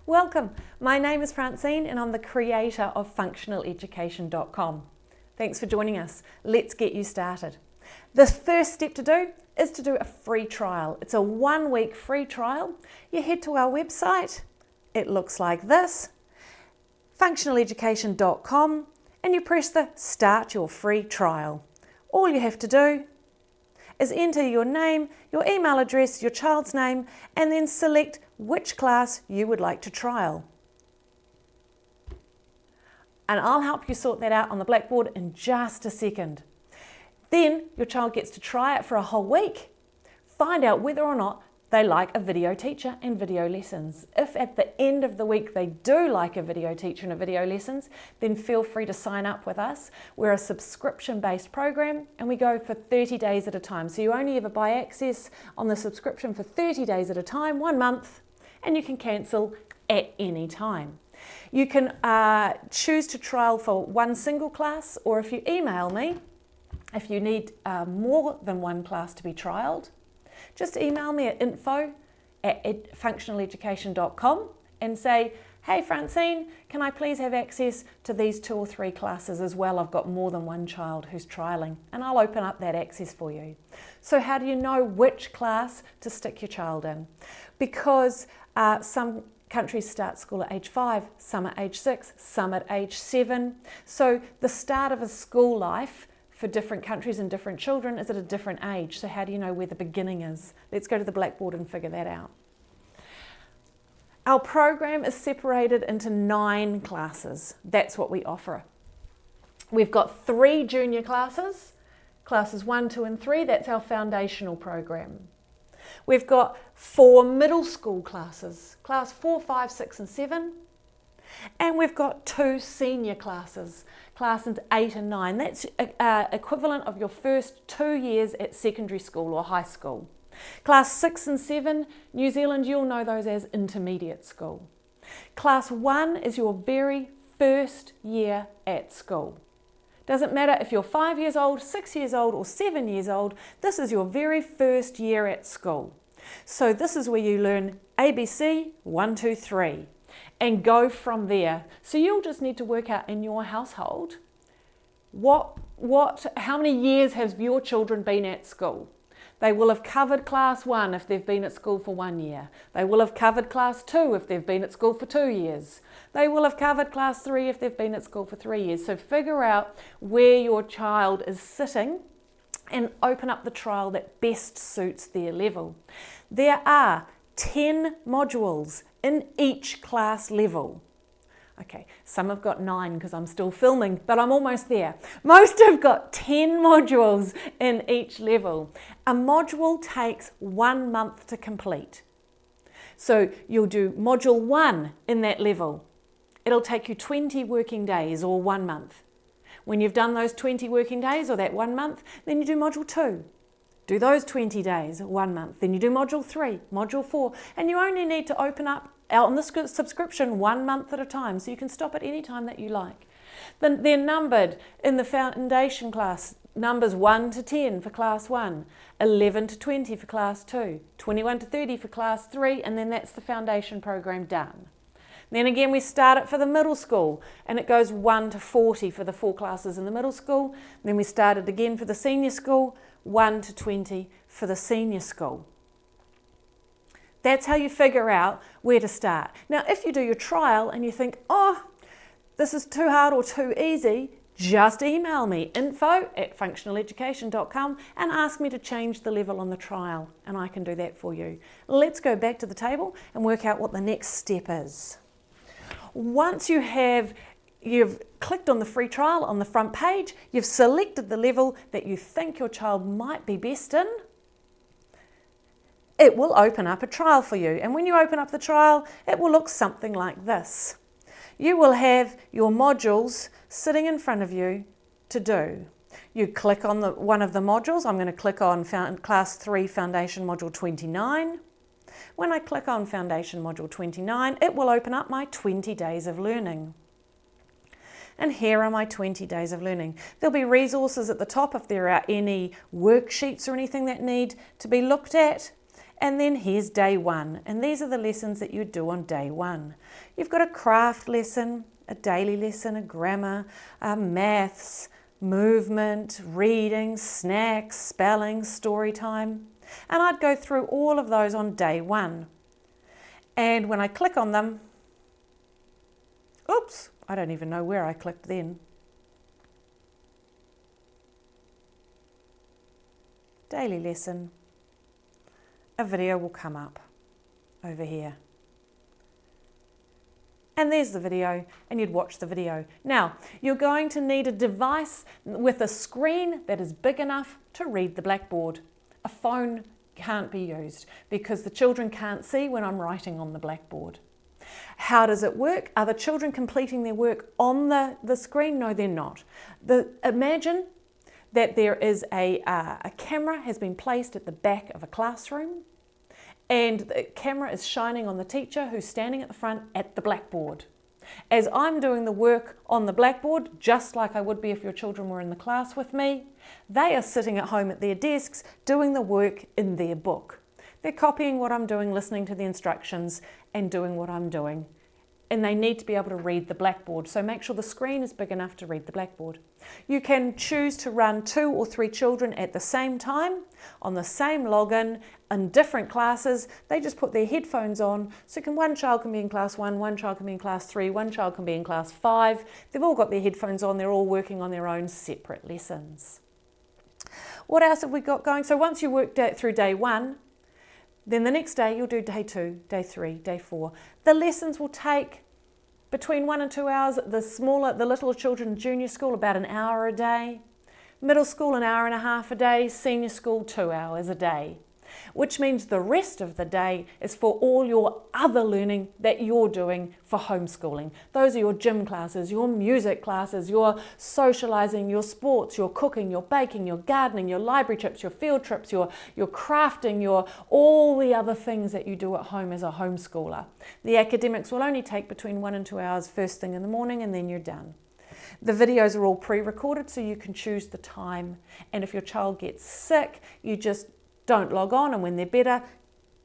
Welcome, my name is Francine and I'm the creator of functionaleducation.com. Thanks for joining us. Let's get you started. The first step to do is to do a free trial. It's a 1-week free trial. You head to our website, it looks like this, functionaleducation.com, and you press the Start Your Free Trial. All you have to do is enter your name, your email address, your child's name, and then select which class you would like to trial. And I'll help you sort that out on the blackboard in just a second. Then your child gets to try it for a whole week, find out whether or not they like a video teacher and video lessons. If at the end of the week they do like a video teacher and a video lessons, then feel free to sign up with us. We're a subscription-based program and we go for 30 days at a time. So you only ever buy access on the subscription for 30 days at a time, 1 month, and you can cancel at any time. You can choose to trial for one single class, or if you email me, if you need more than one class to be trialed, just email me at info@functionaleducation.com and say, hey Francine, can I please have access to these 2 or 3 classes as well? I've got more than one child who's trialing, and I'll open up that access for you. So how do you know which class to stick your child in? Because some countries start school at age 5, some at age 6, some at age 7. So the start of a school life for different countries and different children is at a different age. So how do you know where the beginning is? Let's go to the blackboard and figure that out. Our program is separated into 9 classes. That's what we offer. We've got 3 junior classes, classes 1, 2 and 3. That's our foundational program. We've got 4 middle school classes, class 4, 5, 6 and 7. And we've got 2 senior classes, classes 8 and 9. That's equivalent of your first 2 years at secondary school or high school. Class 6 and 7, New Zealand, you'll know those as intermediate school. Class 1 is your very first year at school. Doesn't matter if you're 5 years old, 6 years old or 7 years old, this is your very first year at school. So this is where you learn ABC 1, 2, 3. And go from there. So you'll just need to work out in your household how many years have your children been at school. They will have covered class 1 if they've been at school for 1 year. They will have covered class 2 if they've been at school for 2 years. They will have covered class 3 if they've been at school for 3 years. So figure out where your child is sitting and open up the trial that best suits their level. There are 10 modules in each class level. Okay, some have got 9 because I'm still filming, but I'm almost there. Most have got 10 modules in each level. A module takes 1 month to complete. So you'll do module 1 in that level. It'll take you 20 working days or 1 month. When you've done those 20 working days or that 1 month, then you do module 2. Do those 20 days, 1 month. Then you do module 3, module 4, and you only need to open up out on the subscription 1 month at a time, so you can stop at any time that you like. Then they're numbered in the foundation class, numbers 1 to 10 for class 1, 11 to 20 for class 2, 21 to 30 for class 3, and then that's the foundation program done. Then again we start it for the middle school and it goes 1 to 40 for the 4 classes in the middle school. Then we start it again for the senior school, 1 to 20 for the senior school. That's how you figure out where to start. Now if you do your trial and you think, oh, this is too hard or too easy, just email me, info@functionaleducation.com, and ask me to change the level on the trial and I can do that for you. Let's go back to the table and work out what the next step is. Once you've clicked on the free trial on the front page, you've selected the level that you think your child might be best in, it will open up a trial for you. And when you open up the trial, it will look something like this. You will have your modules sitting in front of you to do. You click on one of the modules. I'm going to click on Class 3 Foundation Module 29. When I click on Foundation Module 29, it will open up my 20 days of learning. And here are my 20 days of learning. There'll be resources at the top if there are any worksheets or anything that need to be looked at. And then here's day one, and these are the lessons that you do on day one. You've got a craft lesson, a daily lesson, a grammar, maths, movement, reading, snacks, spelling, story time. And I'd go through all of those on day one. And when I click on them, oops, I don't even know where I clicked then. Daily lesson. A video will come up over here. And there's the video, and you'd watch the video. Now, you're going to need a device with a screen that is big enough to read the blackboard. A phone can't be used because the children can't see when I'm writing on the blackboard. How does it work? Are the children completing their work on the screen? No, they're not. Imagine that there is a camera has been placed at the back of a classroom, and the camera is shining on the teacher who's standing at the front at the blackboard. As I'm doing the work on the blackboard, just like I would be if your children were in the class with me, they are sitting at home at their desks doing the work in their book. They're copying what I'm doing, listening to the instructions and doing what I'm doing. And they need to be able to read the blackboard, so make sure the screen is big enough to read the blackboard. You can choose to run 2 or 3 children at the same time on the same login in different classes. They just put their headphones on, so one child can be in class 1, one child can be in class 3, one child can be in class 5. They've all got their headphones on, they're all working on their own separate lessons. What else have we got going? So once you work through day 1, then the next day you'll do day 2, day 3, day 4. The lessons will take between 1 and 2 hours. The little children, junior school, about an hour a day. Middle school, an hour and a half a day. Senior school, 2 hours a day. Which means the rest of the day is for all your other learning that you're doing for homeschooling. Those are your gym classes, your music classes, your socialising, your sports, your cooking, your baking, your gardening, your library trips, your field trips, your crafting, all the other things that you do at home as a homeschooler. The academics will only take between 1 and 2 hours first thing in the morning, and then you're done. The videos are all pre-recorded, so you can choose the time. And if your child gets sick, you just don't log on, and when they're better,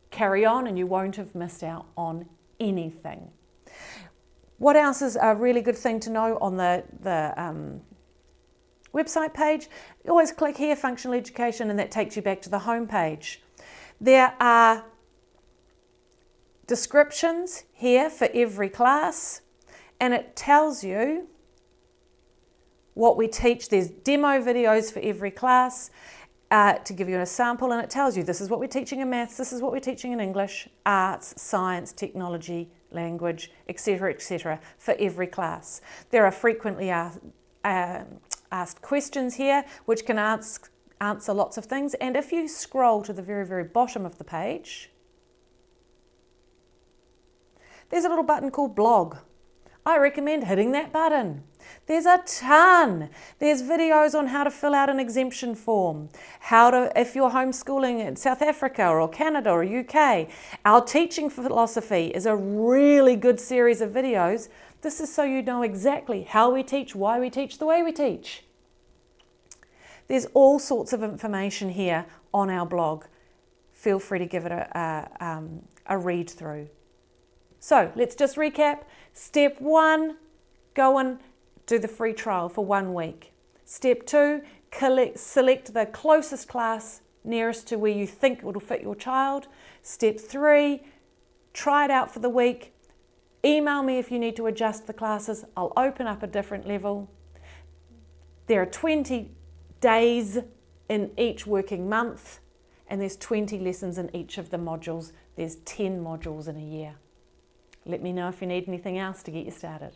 carry on, and you won't have missed out on anything. What else is a really good thing to know on the website page? You always click here, Functional Education, and that takes you back to the home page. There are descriptions here for every class, and it tells you what we teach. There's demo videos for every class. To give you a sample, and it tells you this is what we're teaching in maths, this is what we're teaching in English, arts, science, technology, language, etc., for every class. There are frequently asked questions here which can answer lots of things, and if you scroll to the very, very bottom of the page, there's a little button called blog. I recommend hitting that button. There's a ton. There's videos on how to fill out an exemption form, if you're homeschooling in South Africa or Canada or UK. Our teaching philosophy is a really good series of videos. This is so you know exactly how we teach, why we teach, the way we teach. There's all sorts of information here on our blog. Feel free to give it a read through. So let's just recap. Step 1, go and do the free trial for 1 week. Step 2, select the closest class nearest to where you think it will fit your child. Step 3, try it out for the week. Email me if you need to adjust the classes. I'll open up a different level. There are 20 days in each working month, and there's 20 lessons in each of the modules. There's 10 modules in a year. Let me know if you need anything else to get you started.